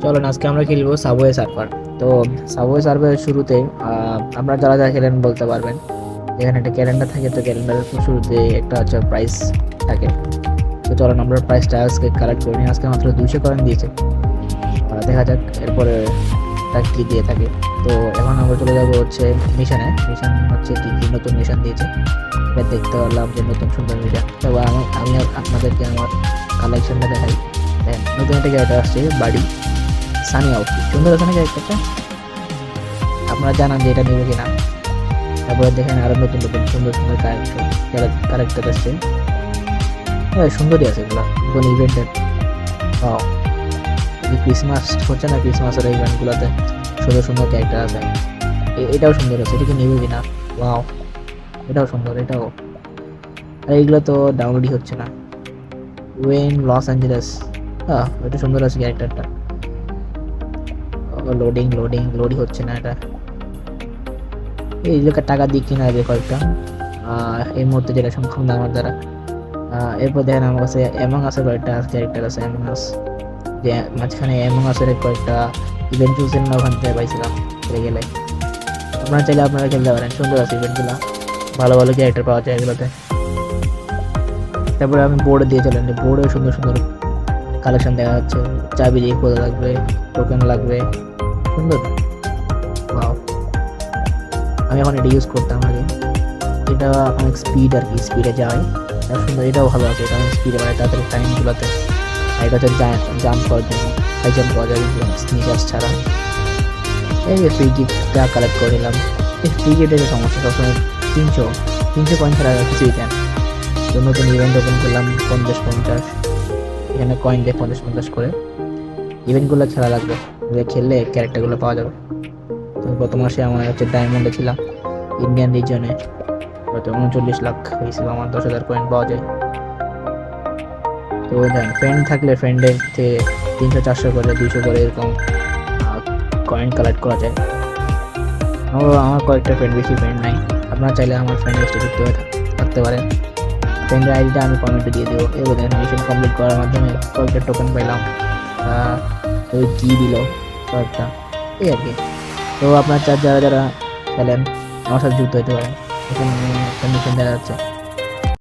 চলেন আজকে আমরা খেলবো সাবওয়ে সার্ফার। তো সাবওয়ে সার্ফারের শুরুতে আপনারা যারা যারা খেলেন বলতে পারবেন। এখানে একটা ক্যালেন্ডার থাকে, তো ক্যালেন্ডারের শুরুতে একটা হচ্ছে প্রাইস থাকে। তো চলেন আমরা প্রাইসটা আজকে কালেক্ট করে নিই। আজকে মাত্র 200 কয়েন দিয়েছে। দেখা যাক এরপরে তা কি দিয়ে থাকে। তো এখন আমরা চলে যাবো হচ্ছে মিশনে। মিশন হচ্ছে কি কি নতুন মিশন দিয়েছে এটা দেখতে পারলাম, যে নতুন সুন্দর মিশন। তো আমি আমি আপনাদেরকে আমার কালেকশনটা দেখাই। দেখেন নতুন একটা ক্যারেক্টার আসছে, বাড়ি সানি আউটফিট। সুন্দর আছে না ক্যারেক্টারটা? আপনারা জানান যে এটা নেবে কিনা। তারপরে দেখেন আরো নতুন নতুন সুন্দর সুন্দর ক্যারেক্টার আসছে। হ্যাঁ সুন্দরই আছে এগুলা, কোন ইভেন্টের। এই ক্রিসমাস হচ্ছে না, ক্রিসমাসের ইভেন্ট গুলাতে সুন্দর সুন্দর ক্যারেক্টার আছে। এটাও সুন্দর আছে, এটা কি নেবে কিনা। ওয়াও, এটাও সুন্দর, এটাও। আর এইগুলো তো ডাউনলোডই হচ্ছে না। ওয়েন লস অ্যাঞ্জেলেস, এটা সুন্দর আছে ক্যারেক্টারটা। লোডিং লোডিং লোডই হচ্ছে না এটা। এই লোকের টাকা দিয়ে কিনা যাবে কয়েকটা, এই মুহূর্তে যেটা সম্ভব না আমার দ্বারা। এরপর দেখেন আমার কাছে অ্যামং আসের কয়েকটা ক্যারেক্টার আছে। অ্যামং আস, যে মাঝখানে অ্যামং আসের কয়েকটা ইভেন্ট চলছিল না, ওখান থেকে পাইছিলাম চলে গেলে। আপনারা চাইলে আপনারা খেলতে পারেন, সুন্দর আছে ইভেন্টগুলো, ভালো ভালো ক্যারেক্টার পাওয়া যায় এগুলোতে। তারপরে আমি বোর্ডে দিয়ে চলেন, বোর্ডে সুন্দর সুন্দর কালেকশন দেখা যাচ্ছে। চাবি দিয়ে খোলা লাগবে, টোকেন লাগবে, সুন্দর। Wow, আমি এখন এটা ইউজ করতাম আগে। এটা অনেক স্পিড আর কি, স্পিডে যায়, এটা সুন্দর। এটাও ভালো আছে, এটা অনেক স্পিডে মানে তাড়াতাড়ি টাইমগুলোতে। আর এটা হচ্ছে জাম্প করার জন্য, হাই জাম্প করা যায় স্নিকার্স ছাড়া। এই যে ফ্রি গিফটটা কালেক্ট করে নিলাম। এই ফ্রি গিফটের সমস্যা সবসময় 300 কয়েন ছাড়া আর কিছুই দেন। তো নতুন ইভেন্ট ওপেন করলাম 50-50, এখানে কয়েন দিয়ে 50-50 করে ইভেন্টগুলো খেলা লাগবে। খেললে ক্যারেক্টারগুলো পাওয়া যাবে। তো গত মাসে আমার হচ্ছে ডায়মন্ডে ছিলাম ইন্ডিয়ান রিজনে, হয়তো 39 লাখ হয়েছিল আমার, 10,000 কয়েন পাওয়া যায়। তো দেন ফ্রেন্ড থাকলে ফ্রেন্ডের থেকে 300-400 করে 200 করে এরকম কয়েন কালেক্ট করা যায়। আমার কয়েকটা ফ্রেন্ড, বেশি ফ্রেন্ড নাই। আপনারা চাইলে আমার ফ্রেন্ড লিস্টে যুক্ত হয়ে থাকতে পারেন। ফ্রেন্ডের আইডিটা আমি কমেন্টে দিয়ে দেবো। এবার দেখেন মিশন কমপ্লিট করার মাধ্যমে কয়েকটা টোকেন পাইলাম, ওই কি দিল কয়েকটা, এই আর কি। তো আপনার যারা যারা খেলেন আমার সাথে যুক্ত হতে পারেন। এখানে একটা মিশন দেখা যাচ্ছে।